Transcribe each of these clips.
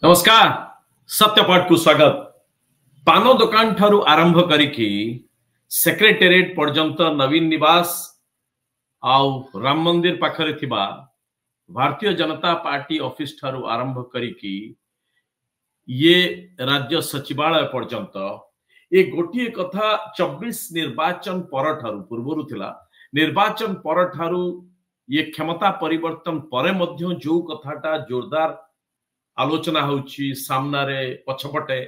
नमस्कार सत्यपाठ को स्वागत। पान दुकान ठारू आरंभ करिकी सेक्रेटेरिएट पर्यंत नवीन निवास आउ राम मंदिर पाखरे थिबा भारतीय जनता पार्टी ऑफिस ठारू आरंभ करिकी ये राज्य सचिवालय पर्यंत ये गोटे कथा 24 निर्वाचन पर ठारू पूर्वरु थिला। निर्वाचन पर ठारू ये क्षमता परिवर्तन परे मध्य जो कथाटा जोरदार आलोचना होची सामना रे पछपटे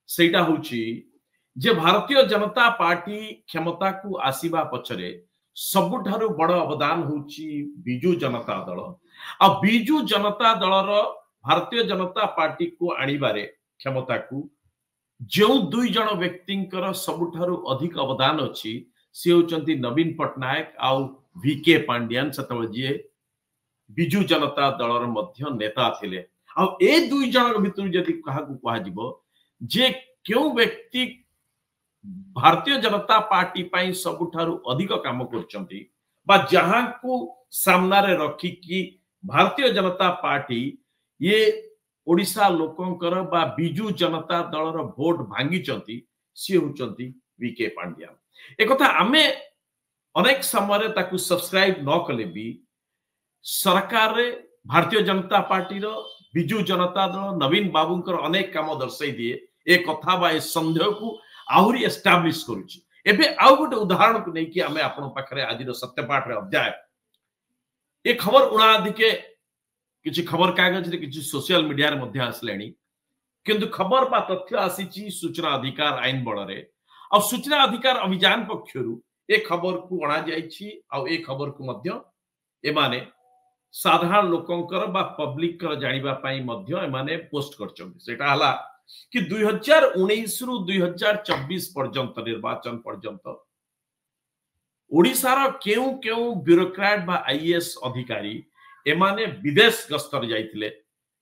सेटा होची जे भारतीय जनता पार्टी क्षमता को आसीबा पछरे सबुठारु बड़ अवदान होची बिजू जनता दल। आ बिजू जनता दलर भारतीय जनता पार्टी को आनिबारे क्षमता को जो दुई जन व्यक्तिंकर सबुठारु अधिक अवदान अछि से होचंती नवीन पटनायक आउ वीके पांड्यान सतबळे जे बिजू जनता दलर मध्य नेता थिले। आ ए दुई जन भितर जदि काहाकू कहा जिवो जे क्यों व्यक्ति भारतीय जनता पार्टी पाई सबुठारु अधिक काम करचंती बा जहां को सामना रे रखी कि भारतीय जनता पार्टी ये ओडिसा लोकंकर बा बिजू जनता दलर वोट भांगी चंती सी होचंती वीके पांड्या। एक कथा आमे अनेक समय ताकू सब्सक्राइब न कले भी सरकार रे भारतीय जनता पार्टी रो बिजू जनता दल नवीन बाबूंकर अनेक काम दर्शाई दिए ए कथा बा ए संदेह को आहुरी एस्टाब्लिश करूची। एबे आउ गोटे उदाहरण को नहीं कि हमें आपण पाखरे आज सत्यपाठ रे अध्याय ए खबर उणाधिके किछि खबर कागज रे किछि सोशल मीडिया रे मध्ये आसलेनी किंतु खबर बा तथ्य आसीची सूचना अधिकार आईन बळ रे आ सूचना अधिकार अभियान पक्षरु ए खबर को अणा जाईची आ ए खबर को मध्ये एमाने साधारण लोकंकर बा पब्लिक कर जानिबा पाई मध्य एमाने पोस्ट करचंती। सेटा हला कि 2019 रु 2024 पर्यंत निर्वाचन पर्यंत ओडिसा रो केउ केउ ब्यूरोक्रेट बा आईएएस अधिकारी एमाने विदेश गस्तर जाइथिले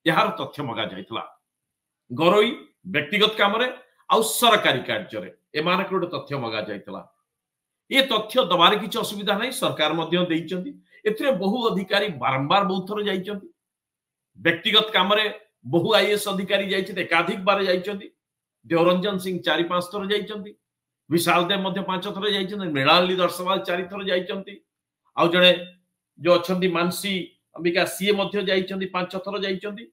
यार तथ्य मगा जाइथला। गरोई व्यक्तिगत काम रे आ सरकारी कार्य रे एमाने को तथ्य मगा जाइथला। ये तथ्य दबारे किछि असुविधा नहीं, सरकार मध्य देइचंती। एथिरे बहु अधिकारी बारंबार बहुत थर जाइचंती। व्यक्तिगत काम रे बहु आईएएस अधिकारी जाइछते, एकाधिक बार जाइचंती। देवरंजन सिंह 4-5 थर जाइचंती। विशाल देव मध्य 5 थर जाइचंती। मृणाली दर्शवाल 4 थर जाइचंती। आ जणे जो अछंती मानसी अंबिका सीए मध्य जाइचंती, 5 थर जाइचंती।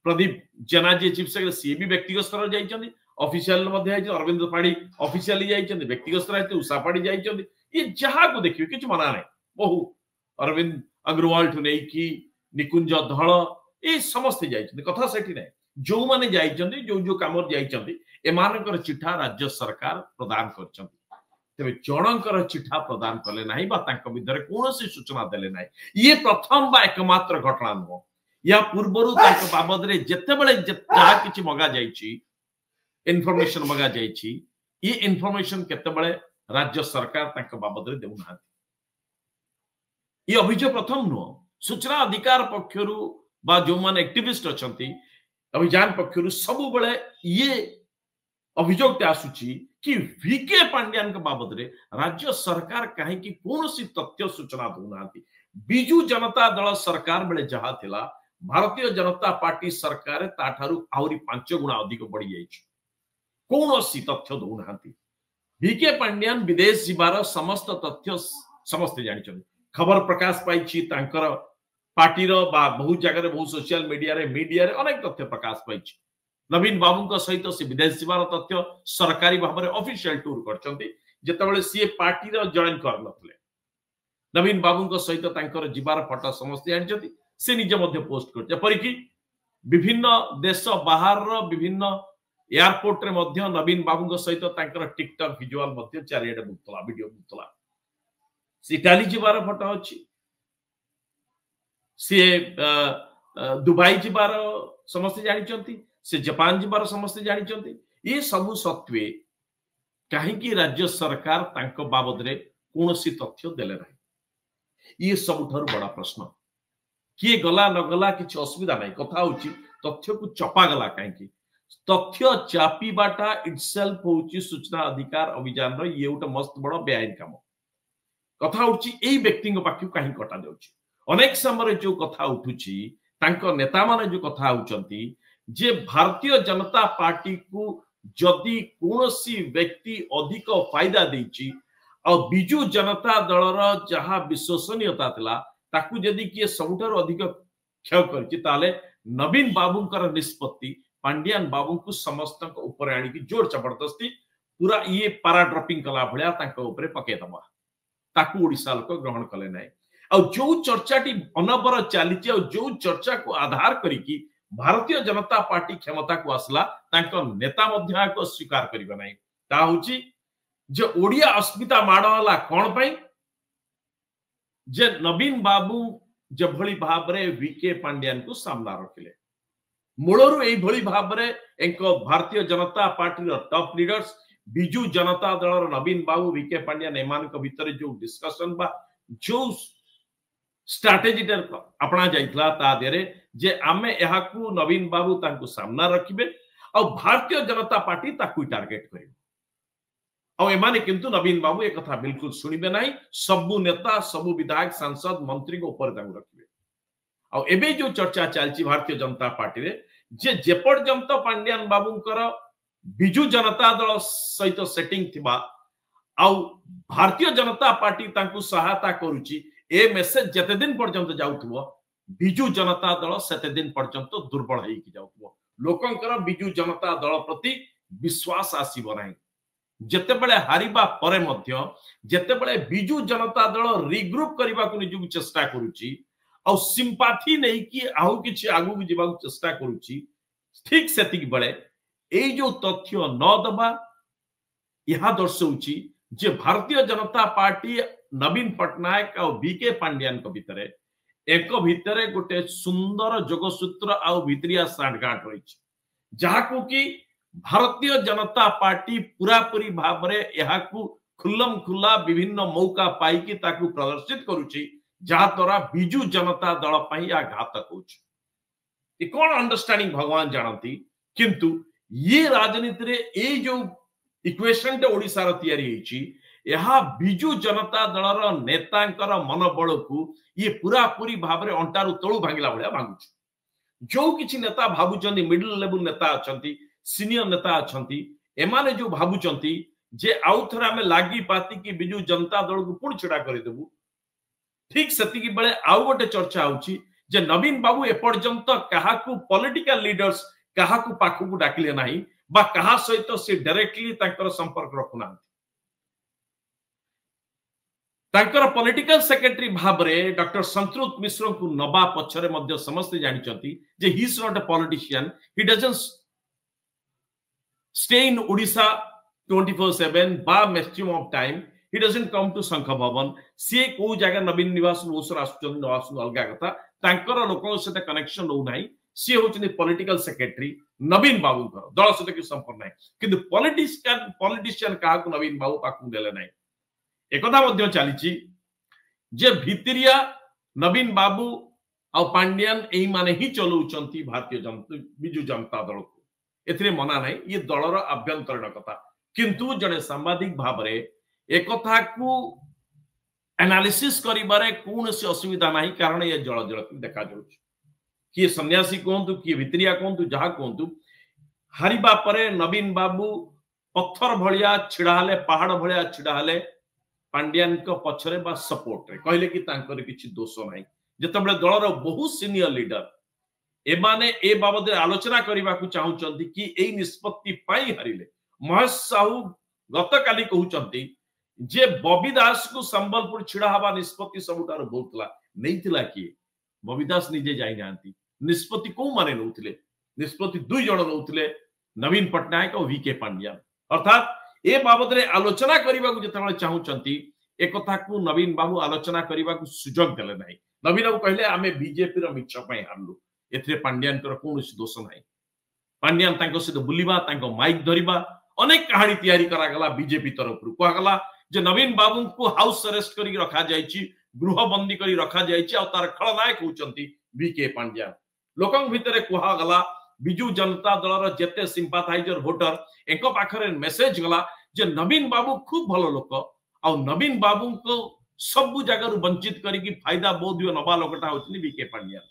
प्रदीप जेना जे चीफ सेक्रेटरी सीए भी व्यक्तिगत स्तर जाइचंती। ऑफिशियल मध्य जाइछ। अरविंद पाड़ी ऑफिशियली जाइचंती, व्यक्तिगत स्तर जाइछ। उषा पाड़ी जाइचंती। ये जहां को देखियो किछ मना नहीं। बहु अरविंद अग्रवाल ठु नहीं कि निकुंज धळ ए समस्त जाइछन। कथा सेठी नहीं, जो माने जाइछन जो काम जाइछन एमानकर चिठा राज्य सरकार प्रदान करछन। तबे जणकर चिठा प्रदान कले नाही बा तांक विदरे कोनोसी सूचना देले नाही। ये प्रथम बा एकमात्र घटना न। या पूर्वरु तांक बाबद रे जेतेबेले जहा किछि मगा जाइछि इन्फॉर्मेशन मगा जाइछि ये इन्फॉर्मेशन केतेबेले राज्य सरकार तांक बाबद रे देउ नाथि। ये अभियोग प्रथम नुह। सूचना अधिकार पक्षरु बा जो माने एक्टिविस्ट अछंती अभियान पक्षरु सब बेले ये अभियोग आसुची कि वीके पांड्यान के बाबद रे राज्य सरकार काहे कि कोनोसी तथ्य सूचना दउनाथि। बिजू जनता दल सरकार बेले जहा थिला भारतीय जनता पार्टी सरकार ताठारु आउरी 5 गुणा अधिक बढ़ी जाइछ। कोनोसी तथ्य दउनाथि। वीके पांड्यान विदेश जिबार समस्त तथ्य समस्त जानिछन। खबर प्रकाश पाइछि तांकर पार्टी रो बा बहु जगह रे बहु सोशल मीडिया रे अनेक तथ्य प्रकाश पाइछि। नवीन बाबू का सहित से विदेश जीवार तथ्य सरकारी भाव में ऑफिशियल टूर करचंती जेतेबेले सी पार्टी रो जॉइन कर नथले। नवीन बाबू का सहित तांकर जीवार फोटो समस्त जानचंती। से निजे मध्ये पोस्ट करछ। परिकी विभिन्न देश बाहर रो विभिन्न एयरपोर्ट रे मध्ये नवीन बाबू का सहित तांकर टिकटॉक विजुअल मध्ये चारिएडे बुतला वीडियो बुतला। से इटाली जीवार फोटो अछि। से दुबई जीवार समस्त जानिचंती। से जापान जीवार समस्त जानिचंती। ये सब सत्वे कहीं राज्य सरकार तांको बाबद रे कोनोसी तथ्य देले नहीं। ये सबुठारु बड़ा प्रश्न। किए गला न गला किछि असुविधा नहीं। कथा होची तथ्य को चपा गला कहीं। तथ्य चापीबाटा इटसेल्फ होची सूचना अधिकार अभियान रो ये उटा मस्त बड़ बेआईन काम। कथा होची एई व्यक्ति पाखु कहीं कटा जाउची। अनेक समय जो कथा उठुची तांको नेता माने जो कथा होचंती जे भारतीय जनता पार्टी को जदि कोनोसी व्यक्ति अधिक फायदा देछि और बिजु जनता दलर जहा विश्वसनीयता थिला ताकू जदि किए सबुठार अधिक क्षय करछि ताले नवीन बाबूंकर निष्पत्ति पांडियान बाबू को समस्त ऊपर आनिकी जोर जबरदस्ती पूरा ये पारा ड्रॉपिंग कला भलिया तांको ऊपर पकेदबा ताकू ओडिसा लोक ग्रहण कले नै और जो चर्चाटी अनबर चली और जो चर्चा को आधार करिकी भारतीय जनता पार्टी क्षमता को आसला तांको नेता मध्य को स्वीकार करिबा नै ता होची जे ओडिया अस्मिता माडला कोन पई जे नवीन बाबू जे भली भाबरे वीके पांड्यान को सामना रखिले मूलरू एई भली भाबरे एक भारतीय जनता पार्टी रो टॉप लीडर्स बिजु जनता दल नवीन बाबू वीके पांड्यान एमान को भीतर जो डिस्कशन बा जो स्ट्रैटेजी अपना जाइतला ता देरे जे आमे यहा को नवीन बाबू तांको सामना रखिबे और भारतीय जनता पार्टी ताकू टार्गेट करिबे और एमाने किंतु नवीन बाबू एक कथा बिल्कुल सुनिबे नाही सबु नेता सबु विधायक सांसद मंत्री को ऊपर तांको रखिबे और एबे जो चर्चा चलची भारतीय जनता पार्टी रे जे पर्यंत पांड्यान बाबूंकर बिजु जनता दल सहित सेटिंग थिबा आउ भारतीय जनता पार्टी तांको सहायता करूची ए मेसेज जते दिन पर्यंत जाउथबो बिजु जनता दल सेते दिन पर्यंत दुर्बल हेई कि जाउथबो लोकंकर बिजु जनता दल प्रति विश्वास आसीबो नाही जते बळे हारिबा परे मध्य जते बळे बिजु जनता दल रिग्रुप करबा को निजु चेष्टा करूची और सिंपाथी नहीं कि आउ किछि आगु जिबा चेष्टा करूची ठीक सेतिक बळे ए जो तथ्य न दबा यहा दर्शाउची जे भारतीय जनता पार्टी नवीन पटनायक और बीके पांड्यान को भितरे एक भितरे गोटे सुंदर जोगसूत्र आउ भित्रिया सांठगांठ रही जहा को कि भारतीय जनता पार्टी पूरा पूरी भाबरे यहा को खुल्लम खुल्ला विभिन्न मौका पाई कि ताकू प्रदर्शित करूची जहा द्वारा बिजु जनता दल पई या घातक होची ए कोन अंडरस्टैंडिंग भगवान जानती किंतु ये राजनीति रे ए जो इक्वेशन टे ओडिसा रो तयारी हेची यहा बिजु जनता दलर नेतांकर मनोबल को ये पूरा पूरी भाबरे अंटारु तळु भांगिला भलिया भांगुची जो किछि नेता भाबुचंती मिडिल लेवल नेता अछंती सीनियर नेता अछंती एमाने जो भाबुचंती जे आउथर हमें लागी पाती कि बिजु जनता दल को पुण छिडा करि देबु ठीक सेति की बेले आउ गोटे चर्चा होची जे नवीन बाबू ए पर्यंत कहा को पॉलिटिकल लीडर्स कहा को पाखु को डाकिले नाही बा कहा सहित से डायरेक्टली तांकर संपर्क रखुना तांकर पॉलिटिकल सेक्रेटरी भाबरे डॉक्टर संतृत मिश्र को नबा पछरे मध्य समस्त जानिचंती जे he is not a politician he doesn't stay in Odisha 24/7 बा maximum of time he doesn't come to Shankha Bhavan से को जगह नवीन निवास ओसर आसुचन निवास अलगा कथा तांकर लोकन सहित कनेक्शन हो नाही से होचनी पॉलिटिकल सेक्रेटरी नवीन बाबू कर दल सहित कि संपर्क नाही किंतु पॉलिटिशियन का को नवीन बाबू पाकु देले नाही एकदा मध्य चलीची जे भित्रिया नवीन बाबू आ पांड्यान एई माने ही चलौचंती भारतीय जनता बिजु जनता दल को एथरे मना नाही ये दलर आभ्यंतरण कथा किंतु जने सांबादिक भाबरे एक कथा को एनालिसिस करिबारे कोनसी असुविधा नाही कारण ये जळ जळ देखा जाउछ कि सन्यासी कोंतु कि भित्रिया कोंतु जहा कोंतु हारिबा परे नवीन बाबू पत्थर भलिया छिडाले पहाड़ भलिया छिडाले पांड्यान को पछरे बा सपोर्ट रे कहले कि तांकर किछि दोष नाही जतबले दलर बहुत सीनियर लीडर एमाने ए बाबद आलोचना करबा को चाहुचंती कि एई निष्पत्ति पाई हारिले महेश साहू गतकाली कहउचंती जे बबी दास को संबलपुर छिड़ा हवा निष्पत्ति सबुटार बोलतला नैथिला कि बबी दास निजे जाई नांती निष्पत्ति को माने नउथिले निष्पत्ति दुई जण नउथिले नवीन पटनायक और वीके पांड्यान अर्थात ए बाबद रे आलोचना करबा को जतबले चाहुचंती एक कथा को नवीन बाबू आलोचना करबा को सुजोग देले नाही नवीन बाबू कहले आमे बीजेपी रो मिछ पई हारलु एथरे पांड्यान कर कोनोसी दोष नाही पांड्यान तांको सहित बुलिबा तांको माइक धरिबा अनेक कहानी तैयारी करा गला बीजेपी तरफ रु कहा गला जे नवीन बाबू को हाउस अरेस्ट करी रखा जायछि गृहबंदी करी रखा जायछि आ तार खलनायक होचंती वीके पांड्यान लोकन भितरे कहा गला बिजु जनता दलर जेते सिंपाथाइजर वोटर एक पाखरे मेसेज गला जे नवीन बाबू खूब भलो लोक आ नवीन बाबू को सब जगह वंचित करी फायदा बोध नबा लोकटा होचनी वीके पांड्यान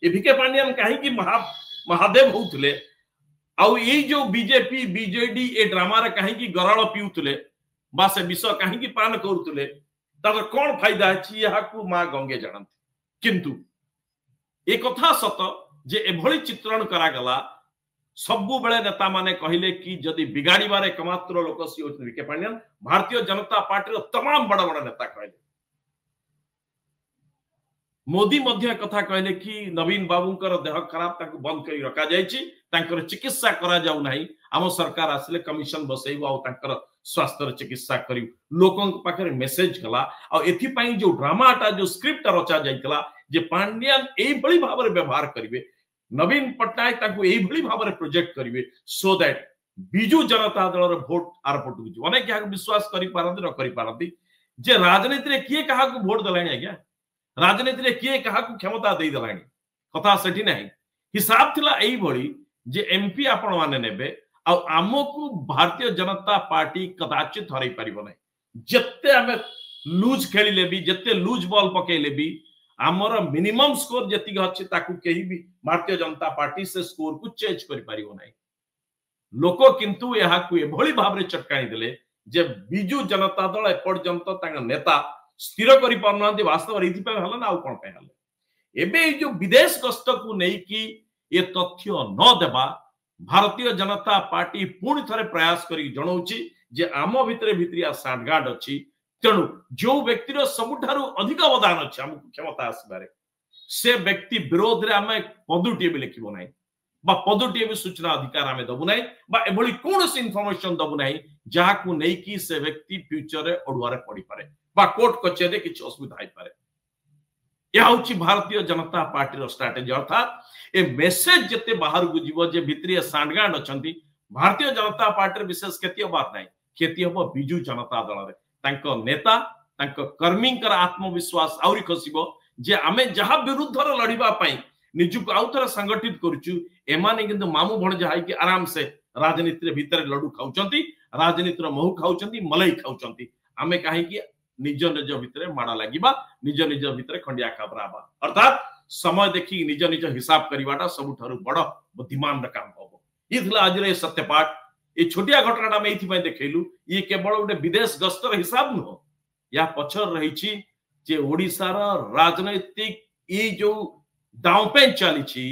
ए वीके पांड्यान काहे कि महादेव होउतले आउ ये जो बीजेपी बीजेडी ए ड्रामा रे कहीं गराल पीउतले बा से विष कहीं पान करुतले तार कौन फायदा अछि यहा को मां गंगे जानती किंतु ए कथा सत जे एभली चित्रण करा गला सबु बेले नेता माने कहिले कि जदि बिगाड़ीबार एकमात्र लोक सी होते विखे पांड्यान भारतीय जनता पार्टी तमाम बड़ बड़ नेता कहले मोदी मध्य कथा कहले कि नवीन बाबूंकर देह खराब ताकू बंद करी रखा जायछि तांकर चिकित्सा करा जाउ नाही आम सरकार आसले कमिशन बसैबो आ तांकर स्वास्थ्य चिकित्सा करियो लोकन पाखरे मेसेज गला आ एथि पई जो ड्रामाटा जो स्क्रिप्ट रचा जायतला जे पांड्यान एई बळी भाबरे व्यवहार करिवे नवीन पट्टनायक ताकू एई बळी भाबरे प्रोजेक्ट करिवे सो दैट बिजू जनता दल रे वोट आर पटु जो अनेक क्या विश्वास करि पारंती न करि पारंती जे राजनीति रे किए कहा को वोट दलाणी आज्ञा राजनीति रे किए कहा को क्षमता दे दलाणी कथा सेठी नाही हिसाब थिला एई बळी जे एमपी आपण माने नेबे आ आमको भारतीय जनता पार्टी कदाचित हरई परिबो नै जत्ते हमें लूज खेलिले भी जत्ते लूज बॉल पकेले भी आमर मिनिमम स्कोर जति अछि ताकू केही भी भारतीय जनता पार्टी से स्कोर को चेंज करि परिबो नै लोको किंतु यहा को एभली भाबरे चटकाई देले जे बिजू जनता दल एपर्यंत तांग नेता स्थिर करि पारनांती वास्तव रीति पे हला ना कोन पे हला एबे जो विदेश गस्त को नै कि ये तथ्य न देबा भारतीय जनता पार्टी पुणी थरे प्रयास करी जणाउची जे आम भितरे भितरिया सांडगांड अछि तेणु जो व्यक्तिर सबुठारु अधिक अवदान अछि हमकु क्षमता आसबारे से व्यक्ति विरोध रे आमे पदुटी भी लिखिबो नै बा पदुटी भी सूचना अधिकार आमे दबु नै बा एभली कोनोसी इन्फॉर्मेशन दबु नै जहा को नै कि से व्यक्ति फ्यूचर रे ओडुआरे पड़ी पारे बा कोर्ट कचेरी किछ असुविधा आइ पारे यह होची भारतीय जनता पार्टी रो स्ट्रेटजी अर्थात ए मेसेज जते बाहर को जीव जे भितरिया सांडगांड अछंती भारतीय जनता पार्टी विशेष खेती बात नाही खेती हो बिजू जनता दल रे तांको नेता तांको कर्मींकर आत्मविश्वास आउरी खसिबो जे आमे जहा विरुद्ध रो लड़ीबा पई निजुक आउथरा संगठित करूचु एमाने किंतु मामू भण जाई कि आराम से राजनीति रे भीतर लडू खाउचंती राजनीति रो महू खाउचंती मलाई खाउचंती आमे काहे कि निज निज भितरे माड़ा लागिबा निज निज भितरे खंडिया खाबराबा अर्थात समय देखि निज निज हिसाब करिवाटा सबुठारु बड़ बुद्धिमान र काम होबो इथला आज रे सत्यपाठ ए छोटिया घटनाटा में इथि पय देखैलु ये केवल उडे विदेश गस्तर हिसाब न या पछर रहिछि जे ओडिसा र राजनैतिक ई जो दावपें चली छी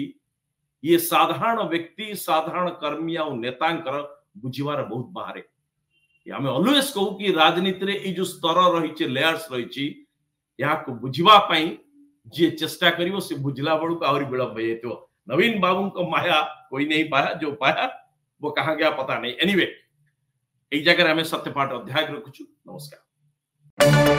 ये साधारण व्यक्ति साधारण कर्मी आ नेतांकर बुझिवार बहुत बाहरे आमे ऑलवेज कहू कि राजनीति रे ई जो स्तर रही लेयर्स रही या को बुझिबा पई जे चेष्टा करिवो से बुझला बळु को आउरी विलंब हेतो नवीन बाबू को माया कोई नहीं पाया जो पाया वो कहां गया पता नहीं एनीवे एक जगह हमें सत्यपाठ अध्याय रखुछु नमस्कार।